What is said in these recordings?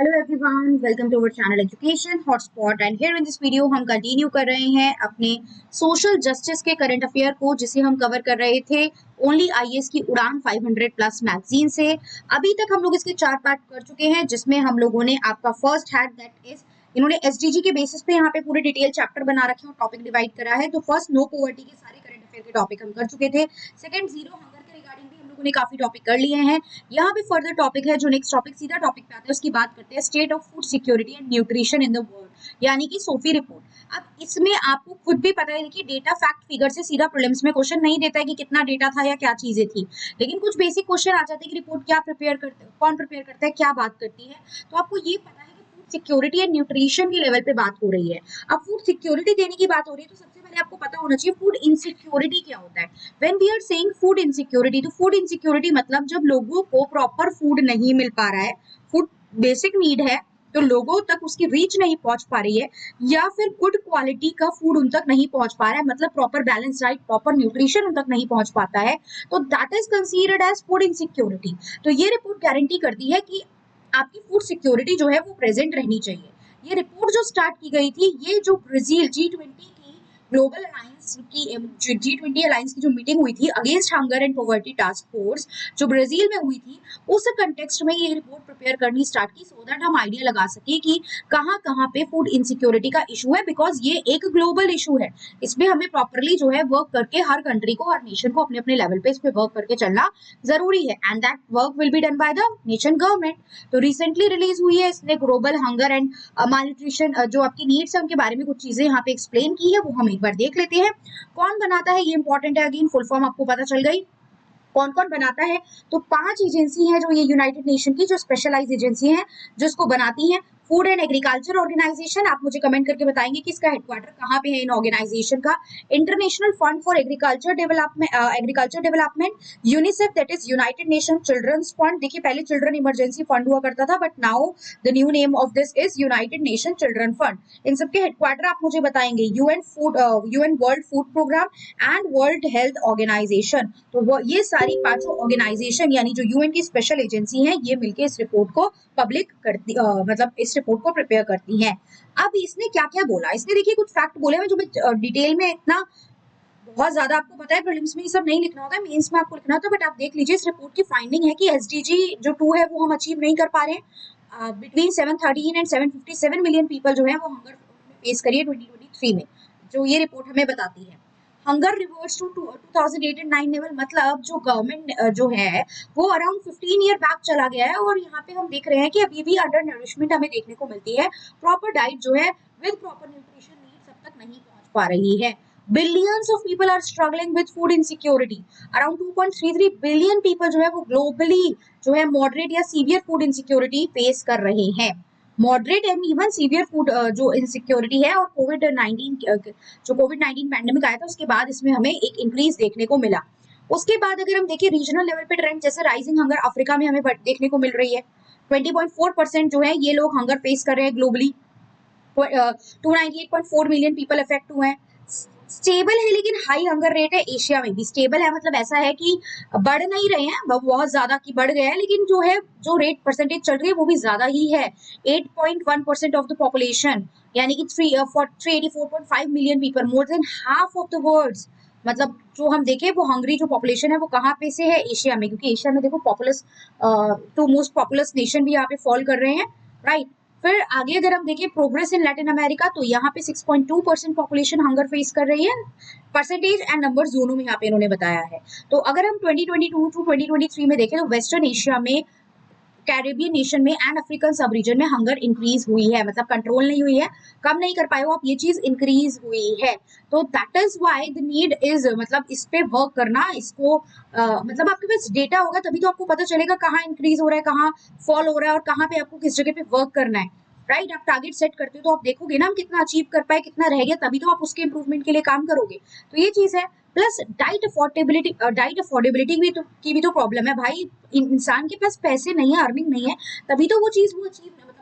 Hello everyone, welcome to our channel education hotspot and here in this video हम continue कर रहे हैं अपने सोशल जस्टिस के करंट अफेयर को, जिसे हम कवर कर रहे थे ओनली आईएएस की उड़ान 500 प्लस मैगजीन से। अभी तक हम लोग इसके 4 पार्ट कर चुके हैं, जिसमें हम लोगों ने आपका फर्स्ट हैड दैट इज इन्होंने एसडीजी के बेसिस पे यहाँ पे पूरे डिटेल चैप्टर बना रखे हैं और टॉपिक डिवाइड करा है। तो फर्स्ट नो पॉवर्टी के सारे करंट अफेयर के टॉपिक हम कर चुके थे। सेकंड जीरो हंगर के रिगार्डिंग भी हम लोगों ने काफी टॉपिक कर लिए हैं। यहाँ पे फर्दर टॉपिक है, जो नेक्स्ट टॉपिक सीधा टॉपिक पे आता है, उसकी बात करते हैं state of food security and nutrition in the world, यानी कि सोफी रिपोर्ट। अब इसमें आपको खुद भी पता है कि डेटा फैक्ट फिगर से सीधा प्रीलिम्स में क्वेश्चन नहीं देता है कि कितना डेटा था या क्या चीजें थी, लेकिन कुछ बेसिक क्वेश्चन आ जाते हैं कि रिपोर्ट क्या प्रिपेयर करते हैं, कौन प्रिपेयर करता है, क्या बात करती है। तो आपको ये पता है कि फूड सिक्योरिटी एंड न्यूट्रिशन के लेवल पे बात हो रही है। अब फूड सिक्योरिटी देने की बात हो रही है, तो सबसे पहले आपको पता होना चाहिए फूड इनसिक्योरिटी क्या होता है। When we are saying food insecurity, तो फूड इनसिक्योरिटी मतलब जब लोगों को प्रॉपर फूड नहीं मिल पा रहा है, फूड बेसिक नीड है तो लोगों तक उसकी रीच नहीं पहुंच पा रही है, या फिर गुड क्वालिटी का फूड उन तक नहीं पहुंच पा रहा है, मतलब proper balance diet, proper nutrition उन तक नहीं पहुंच पाता है, तो that is considered as food insecurity. तो ये रिपोर्ट गारंटी करती है कि आपकी फूड सिक्योरिटी जो है वो प्रेजेंट रहनी चाहिए। ये रिपोर्ट जो स्टार्ट की गई थी, ये जो ब्राजील G20 की ग्लोबल अलायंस की G20 अलायंस की जो मीटिंग हुई थी against hunger and poverty task force, जो ब्राजील में हुई थी, उस कंटेक्स्ट में ये रिपोर्ट प्रिपेयर करनी स्टार्ट की, सो दैट हम आइडिया लगा सके कि कहाँ कहाँ पे फूड इनसिक्योरिटी का इशू है, बिकॉज ये एक ग्लोबल इशू है। इसमें हमें प्रॉपरली जो है वर्क करके हर कंट्री को, हर नेशन को अपने अपने लेवल पे इस पे वर्क करके चलना जरूरी है, and that work will be done by the nation government. तो रिसेंटली रिलीज हुई है इसने ग्लोबल हंगर एंड मालन्यूट्रिशन, जो आपकी नीड्स है उनके बारे में कुछ चीजें यहाँ पे एक्सप्लेन की है, वो हम एक बार देख लेते हैं। कौन बनाता है ये इंपॉर्टेंट है, अगेन फुल फॉर्म आपको पता चल गई कौन कौन बनाता है। तो 5 एजेंसी हैं जो ये यूनाइटेड नेशन की जो स्पेशलाइज एजेंसी हैं जो इसको बनाती हैं। फूड एंड एग्रीकल्चर ऑर्गेनाइजेशन, आप मुझे कमेंट करके बताएंगे कि इसका हेडक्वार्टर कहाँ पे है इन ऑर्गेनाइजेशन का। International fund for agriculture development, UNICEF that is united nation children's fund. देखिए पहले चिल्ड्रन इमरजेंसी फंड हुआ करता था, but now the new name of this is united nation children fund. इन सबके हेडक्वार्टर आप मुझे बताएंगे। UN world food programme and world health organisation. तो वो ये सारी 5 ऑर्गेनाइजेशन यानी जो यूएन की स्पेशल एजेंसी है, ये मिलके इस रिपोर्ट को पब्लिक करती, मतलब इस रिपोर्ट को प्रिपेयर करती है। अब इसने क्या क्या बोला, इसने देखिए कुछ फैक्ट बोले हैं जो मैं डिटेल में इतना बहुत ज्यादा, आपको पता है प्रीलिम्स में ये सब नहीं लिखना होता है, मेंस में आपको लिखना होता है, बट आप देख लीजिए इस रिपोर्ट की फाइंडिंग है कि एसडीजी जो 2 है वो हम अचीव नहीं कर पा रहे हैं। बिटवीन 713 एंड 757 मिलियन पीपल जो है वो हंगर फेस करिए 2023 में, जो ये रिपोर्ट हमें बताती है। हंगर रिवर्स टू 2008-9 लेवल, मतलब जो गवर्नमेंट जो है वो अराउंड 15 ईयर बैक चला गया है, और यहाँ पे हम देख रहे हैं कि अभी भी अंडर नरिशमेंट हमें देखने को मिलती है। प्रॉपर डाइट जो है विद प्रॉपर न्यूट्रिशन नीड्स अब तक नहीं पहुंच पा रही है। Billions of people are struggling with food insecurity. Around 2.33 billion people जो है वो ग्लोबली जो है मॉडरेट या सीवियर फूड इनसिक्योरिटी फेस कर रहे हैं। Moderate and even severe food जो इनसिक्योरिटी है, और कोविड-19 पैंडेमिक आया था उसके बाद इसमें हमें एक इंक्रीज देखने को मिला। उसके बाद अगर हम देखें रीजनल लेवल पे ट्रेंड, जैसे राइजिंग हंगर अफ्रीका में हमें देखने को मिल रही है। 20.4% जो है ये लोग हंगर फेस कर रहे हैं ग्लोबली। 298.4 मिलियन पीपल अफेक्ट हुए हैं। स्टेबल है लेकिन हाई हंगर रेट है एशिया में भी। स्टेबल है मतलब ऐसा है कि बढ़ नहीं रहे हैं बहुत ज्यादा कि बढ़ गया है, लेकिन जो है जो रेट परसेंटेज चल रही है वो भी ज्यादा ही है। 8.1% ऑफ द पॉपुलेशन, यानी कि 384.5 million people, more than half of the world. मतलब जो हम देखें वो हंगरी जो पॉपुलेशन है वो कहाँ पे से है, एशिया में, क्योंकि एशिया में देखो पॉपुलस 2 मोस्ट पॉपुलस नेशन भी यहाँ पे फॉल कर रहे हैं, राइट। फिर आगे अगर हम देखें प्रोग्रेस इन लैटिन अमेरिका, तो यहाँ पे 6.2% पॉपुलेशन हंगर फेस कर रही है। परसेंटेज एंड नंबर दोनों में यहाँ पे इन्होंने बताया है। तो अगर हम 2022 टू 2023 में देखें तो वेस्टर्न एशिया में, कैरेबियन नेशन में एंड अफ्रीकन सब रीजन में हंगर इंक्रीज हुई है, मतलब कंट्रोल नहीं हुई है, कम नहीं कर पाए हो आप, ये चीज इंक्रीज हुई है। तो that is why the need is, मतलब इस पे वर्क करना, इसको मतलब आपके पास डेटा होगा तभी तो आपको पता चलेगा कहाँ इंक्रीज हो रहा है, कहाँ फॉल हो रहा है, और कहाँ पे आपको किस जगह पे वर्क करना है, राइट। आप टारगेट सेट करते हो तो आप देखोगे ना हम कितना अचीव कर पाए, कितना रह गया, तभी तो आप उसके इंप्रूवमेंट के लिए काम करोगे। तो ये चीज है। प्लस डाइट अफोर्डेबिलिटी की भी तो प्रॉब्लम है भाई। इंसान के पास पैसे नहीं है, अर्निंग नहीं है, तभी तो वो चीज वो अचीव, मतलब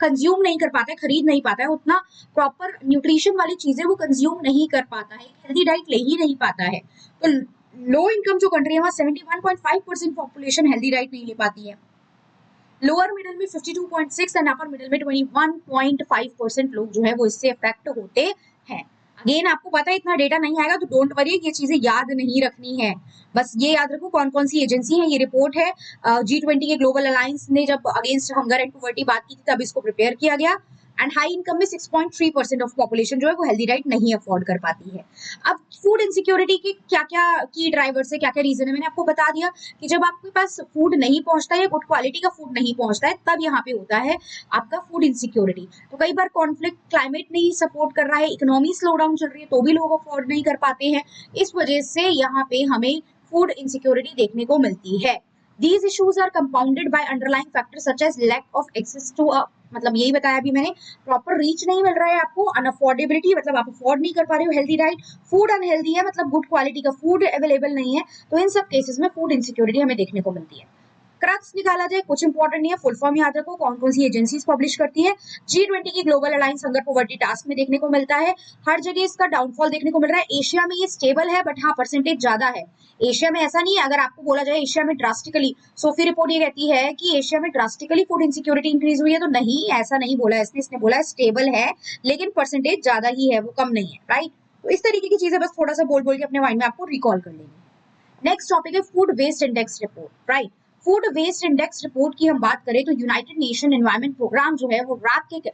कंज्यूम नहीं कर पाता है, खरीद नहीं पाता है, उतना प्रॉपर न्यूट्रिशन वाली चीजें वो कंज्यूम नहीं कर पाता है, हेल्दी डाइट ले ही नहीं पाता है। तो लो इनकम जो कंट्री है वहाँ 71.5% पॉपुलेशन हेल्दी डाइट नहीं ले पाती है। लोअर मिडिल में 52.6 एंड अपर मिडिल में 21.5% लोग जो है वो इससे अफेक्ट होते हैं। अगेन आपको पता है इतना डेटा नहीं आएगा तो डोंट वरी, ये चीजें याद नहीं रखनी है, बस ये याद रखो कौन कौन सी एजेंसी है। ये रिपोर्ट है G20 के ग्लोबल अलायंस ने जब अगेंस्ट हंगर एंड पॉवर्टी बात की थी तब इसको प्रिपेयर किया गया। एंड हाई इनकम में 6.3% ऑफ पॉपुलेशन जो है वो हेल्दी डाइट नहीं अफोर्ड कर पाती है। अब फूड इनसिक्योरिटी की क्या क्या की ड्राइवर्स है, क्या क्या रीजन है, मैंने आपको बता दिया कि जब आपके पास फूड नहीं पहुंचता है, गुड क्वालिटी का फूड नहीं पहुंचता है, तब यहाँ पे होता है आपका फूड इनसिक्योरिटी। तो कई बार कॉन्फ्लिक्ट, क्लाइमेट नहीं सपोर्ट कर रहा है, इकोनॉमी स्लो डाउन चल रही है तो भी लोग अफोर्ड नहीं कर पाते हैं, इस वजह से यहाँ पे हमें फूड इनसिक्योरिटी देखने को मिलती है। These issues are compounded by underlying factors such as lack of access to a, मतलब यही बताया अभी मैंने, प्रॉपर रीच नहीं मिल रहा है आपको, अनअफोर्डेबिलिटी मतलब आप अफोर्ड नहीं कर पा रहे हो हेल्दी डाइट, फूड अनहेल्दी है मतलब गुड क्वालिटी का फूड अवेलेबल नहीं है, तो इन सब केसेस में फूड इनसिक्योरिटी हमें देखने को मिलती है। क्रक्स निकाला जाए, कुछ इंपॉर्टेंट नहीं है, फुल फॉर्म याद रखो, कौन कौन सी एजेंसीज पब्लिश करती है। G20 की global alliance hunger poverty task में देखने को मिलता है, हर जगह इसका डाउनफॉल देखने को मिल रहा है। एशिया में ये स्टेबल है बट हाँ परसेंटेज ज्यादा है। एशिया में ऐसा नहीं है, अगर आपको बोला जाए एशिया में ड्रास्टिकली, सोफी रिपोर्ट ये कहती है कि एशिया में ड्रास्टिकली फूड इनसिक्योरिटी इंक्रीज हुई है, तो नहीं, ऐसा नहीं बोला इसने बोला है स्टेबल है लेकिन परसेंटेज ज्यादा ही है, वो कम नहीं है, राइट। तो इस तरीके की चीजें बस थोड़ा सा बोल बोल के अपने माइंड में आपको रिकॉल कर लेनी है। नेक्स्ट टॉपिक है food waste index report, right. Food waste index report की हम बात करें तो यूनाइटेड नेशन एनवायरमेंट प्रोग्राम जो है वो रैप के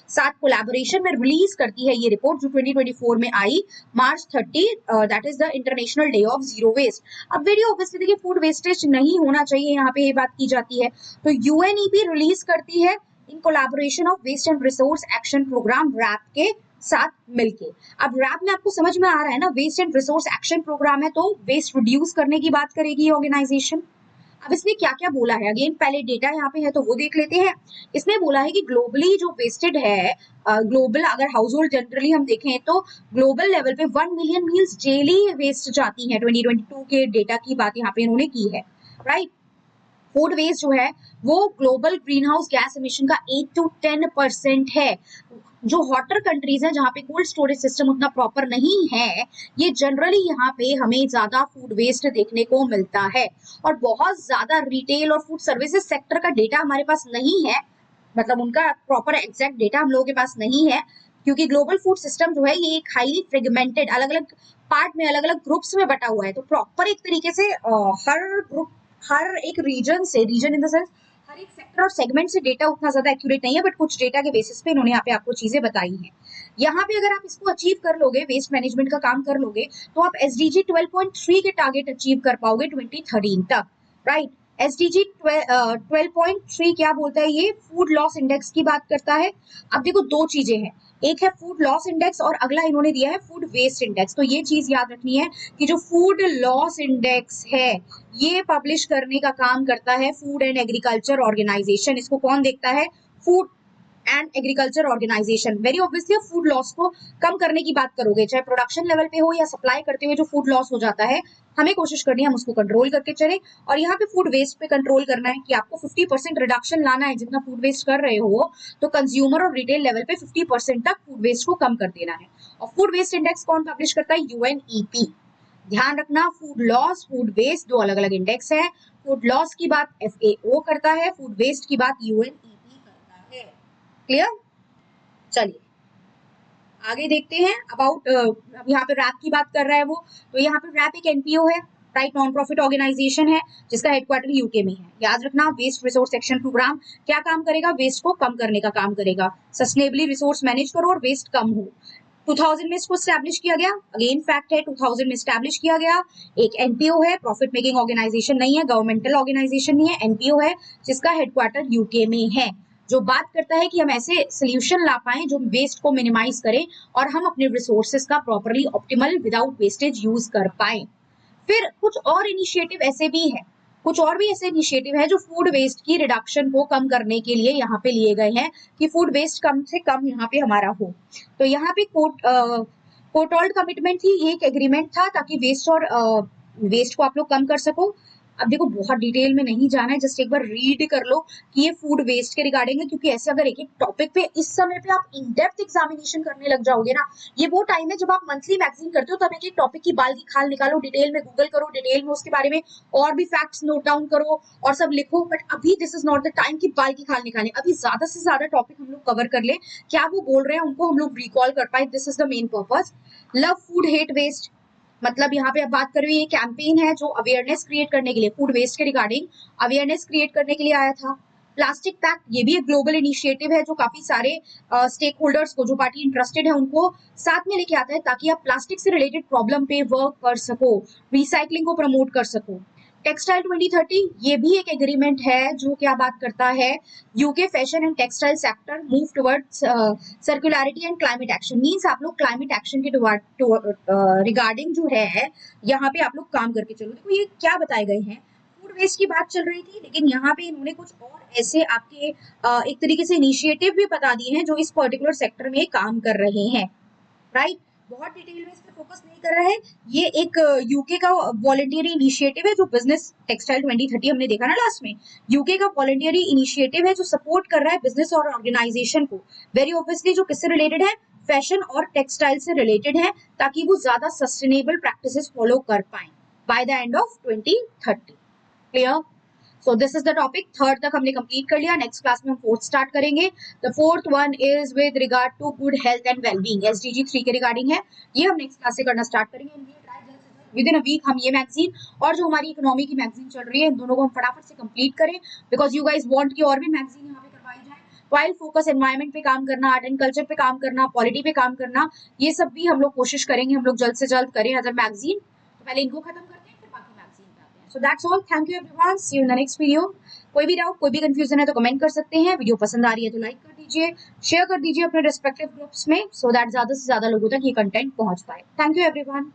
साथ कोलैबोरेशन में रिलीज करती है ये रिपोर्ट, जो 2024 में आई March 30, that is the international day of zero waste. अब वीडियो ऑब्वियसली देखिए, फूड वेस्टेज नहीं होना चाहिए, यहाँ पे ये बात की जाती है, तो यूएनईपी रिलीज करती है in collaboration of waste and resource action programme WRAP के साथ मिलके। अब रैप में आपको समझ में आ रहा है ना, waste and resource action programme है तो वेस्ट रिड्यूस करने की बात करेगी ये ऑर्गेनाइजेशन। अब इसने क्या क्या बोला है, अगेन पहले डेटा यहाँ पे है तो वो देख लेते हैं। इसने बोला है कि ग्लोबली जो वेस्टेड है, ग्लोबल अगर हाउस होल्ड जनरली हम देखें तो ग्लोबल लेवल पे 1 मिलियन मील्स डेली वेस्ट जाती है। 2022 के डेटा की बात यहाँ पे इन्होंने की है, राइट। फूड वेस्ट जो है वो global green house gas emission का 8 to 10% है। जो हॉटर कंट्रीज हैं जहाँ पे कोल्ड स्टोरेज सिस्टम उतना प्रॉपर नहीं है, ये जनरली यहाँ पे हमें ज्यादा फूड वेस्ट देखने को मिलता है। और बहुत ज्यादा रिटेल और फूड सर्विसेज सेक्टर का डेटा हमारे पास नहीं है, मतलब उनका प्रॉपर एग्जैक्ट डेटा हम लोगों के पास नहीं है, क्योंकि ग्लोबल फूड सिस्टम जो है ये एक हाईली फ्रेगमेंटेड, अलग अलग पार्ट में, अलग अलग ग्रुप्स में बटा हुआ है। तो प्रॉपर एक तरीके से हर ग्रुप, हर एक रीजन से, रीजन इन द सेंस हर एक सेक्टर और सेगमेंट से डेटा उतना ज्यादा एक्यूरेट नहीं है, बट कुछ डेटा के बेसिस पे इन्होंने यहाँ पे आपको चीजें बताई हैं। यहाँ पे अगर आप इसको अचीव कर लोगे, वेस्ट मैनेजमेंट का काम कर लोगे, तो आप SDG 12.3 के टारगेट अचीव कर पाओगे 2013 तक, राइट। SDG 12.3 क्या बोलता है, ये फूड लॉस इंडेक्स की बात करता है। अब देखो दो चीजें हैं, एक है फूड लॉस इंडेक्स और अगला इन्होंने दिया है फूड वेस्ट इंडेक्स। तो ये चीज याद रखनी है कि जो फूड लॉस इंडेक्स है ये पब्लिश करने का काम करता है फूड एंड एग्रीकल्चर ऑर्गेनाइजेशन। इसको कौन देखता है, food and agriculture organisation. Very obviously food loss को कम करने की बात करोगे, चाहे प्रोडक्शन लेवल पे हो या सप्लाई करते हुए जो फूड लॉस हो जाता है, हमें कोशिश करनी है हम उसको कंट्रोल करके चले। और यहाँ पे फूड वेस्ट पे कंट्रोल करना है कि आपको 50% रिडक्शन लाना है, जितना फूड वेस्ट कर रहे हो तो कंज्यूमर और रिटेल लेवल पे 50% तक फूड वेस्ट को कम कर देना है। और फूड वेस्ट इंडेक्स कौन पब्लिश करता है, UNEP। ध्यान रखना, फूड लॉस, फूड वेस्ट दो अलग अलग इंडेक्स है। फूड लॉस की बात FAO करता है, फूड वेस्ट की बात UNEP करता है। क्लियर, चलिए आगे देखते हैं अबाउट, अब यहाँ पे रैप की बात कर रहा है वो, तो यहाँ पे रैप एक NPO है, राइट, नॉन प्रॉफिट ऑर्गेनाइजेशन है जिसका हेडक्वार्टर यूके में है। याद रखना, वेस्ट रिसोर्स एक्शन प्रोग्राम क्या काम करेगा, वेस्ट को कम करने का काम करेगा, सस्टेनेबली रिसोर्स मैनेज करो और वेस्ट कम हो। 2000 में इसको स्टैब्लिश किया गया, अगेन फैक्ट है 2000 में स्टैब्लिश किया गया। एक NPO है, प्रॉफिट मेकिंग ऑर्गेनाइजेशन नहीं है, गवर्नमेंटल ऑर्गेनाइजेशन नहीं है, NPO है जिसका हेडक्वार्टर यूके में है, जो बात करता है कि हम ऐसे सोल्यूशन ला पाए जो वेस्ट को मिनिमाइज करें और हम अपने रिसोर्सेज का properly optimal without wastage use कर पाए। फिर कुछ और इनिशिएटिव ऐसे भी है, कुछ और भी ऐसे इनिशिएटिव है जो फूड वेस्ट की रिडक्शन को कम करने के लिए यहाँ पे लिए गए हैं कि फूड वेस्ट कम से कम यहाँ पे हमारा हो। तो यहाँ पे कोटोल्ड कमिटमेंट थी, ये एक एग्रीमेंट था ताकि वेस्ट को आप लोग कम कर सको। अब देखो बहुत डिटेल में नहीं जाना है, जस्ट एक बार रीड कर लो कि ये फूड वेस्ट के रिगार्डिंग है, क्योंकि ऐसे अगर एक एक टॉपिक पे इस समय पे आप इन डेप्थ एग्जामिनेशन करने लग जाओगे ना, ये वो टाइम है जब आप मंथली मैगजीन करते हो, तब एक एक टॉपिक की बाल की खाल निकालो, डिटेल में गूगल करो, डिटेल में उसके बारे में और भी फैक्ट्स नोट डाउन करो और सब लिखो। बट अभी this is not the time की बाल की खाल निकालें, अभी ज्यादा से ज्यादा टॉपिक हम लोग कवर कर ले, क्या वो बोल रहे हैं उनको हम लोग रिकॉल कर पाए, this is the main purpose. Love food hate waste, मतलब यहाँ पे अब बात कर रही है, ये कैंपेन है जो अवेयरनेस क्रिएट करने के लिए, फूड वेस्ट के रिगार्डिंग अवेयरनेस क्रिएट करने के लिए आया था। प्लास्टिक पैक्ट, ये भी एक ग्लोबल इनिशिएटिव है जो काफी सारे स्टेक होल्डर्स को, जो पार्टी इंटरेस्टेड है उनको साथ में लेके आता है, ताकि आप प्लास्टिक से रिलेटेड प्रॉब्लम पे वर्क कर सको, रिसाइकलिंग को प्रमोट कर सको। टेक्सटाइल 2030, ये भी एक एग्रीमेंट है जो क्या बात करता है, UK fashion and textile sector move towards circularity and climate action, means आप लोग क्लाइमेट एक्शन के रिगार्डिंग जो है यहाँ पे आप लोग काम करके चलो। देखो ये क्या बताए गए हैं, फूड वेस्ट की बात चल रही थी, लेकिन यहाँ पे इन्होंने कुछ और ऐसे आपके एक तरीके से इनिशिएटिव भी बता दिए हैं जो इस पर्टिकुलर सेक्टर में काम कर रहे हैं, राइट। बहुत डिटेल में इस पे फोकस नहीं कर रहा है, ये एक यूके का वॉलंटियरी इनिशिएटिव है जो बिजनेस टेक्सटाइल 2030 हमने देखा ना लास्ट में, यूके का वॉलंटियरी इनिशिएटिव है जो सपोर्ट कर रहा है बिजनेस और ऑर्गेनाइजेशन को, वेरी ऑब्वियसली जो किससे रिलेटेड है, फैशन और टेक्सटाइल से रिलेटेड है, ताकि वो ज्यादा सस्टेनेबल प्रैक्टिसेस फॉलो कर पाए by the end of 2030। Clear? So this is the topic, third तक हमने कंप्लीट कर लिया, नेक्स्ट क्लास में हम फोर्थ स्टार्ट करेंगे। The fourth one is with regard to good health and wellbeing, SDG 3 के रिगार्डिंग है, ये हम नेक्स्ट क्लास से करना स्टार्ट करेंगे। विद इन अ वीक हम ये मैगजीन और जो हमारी इकोनॉमी की मैगजीन चल रही है, इन दोनों को हम फटाफट से कंप्लीट करें, बिकॉज यू गाइज वांट की और भी मैगजीन यहाँ पे करवाई जाए। वाइल फोकस एनवायरमेंट पे काम करना, आर्ट एंड कल्चर पे काम करना, पॉलिटी पे काम करना, ये सब भी हम लोग कोशिश करेंगे हम लोग जल्द से जल्द करें एज अ मैगजीन। तो पहले इनको खत्म करते हैं, फिर बाकी मैगजीन पे आते हैं। So that's all, thank you everyone, see you in the next video. कोई भी डाउट, कोई भी कंफ्यूजन है तो कमेंट कर सकते हैं, वीडियो पसंद आ रही है तो लाइक कर दीजिए, शेयर कर दीजिए अपने रिस्पेक्टिव ग्रुप्स में, सो दैट ज्यादा से ज्यादा लोगों तक ये कंटेंट पहुंच पाए। Thank you everyone.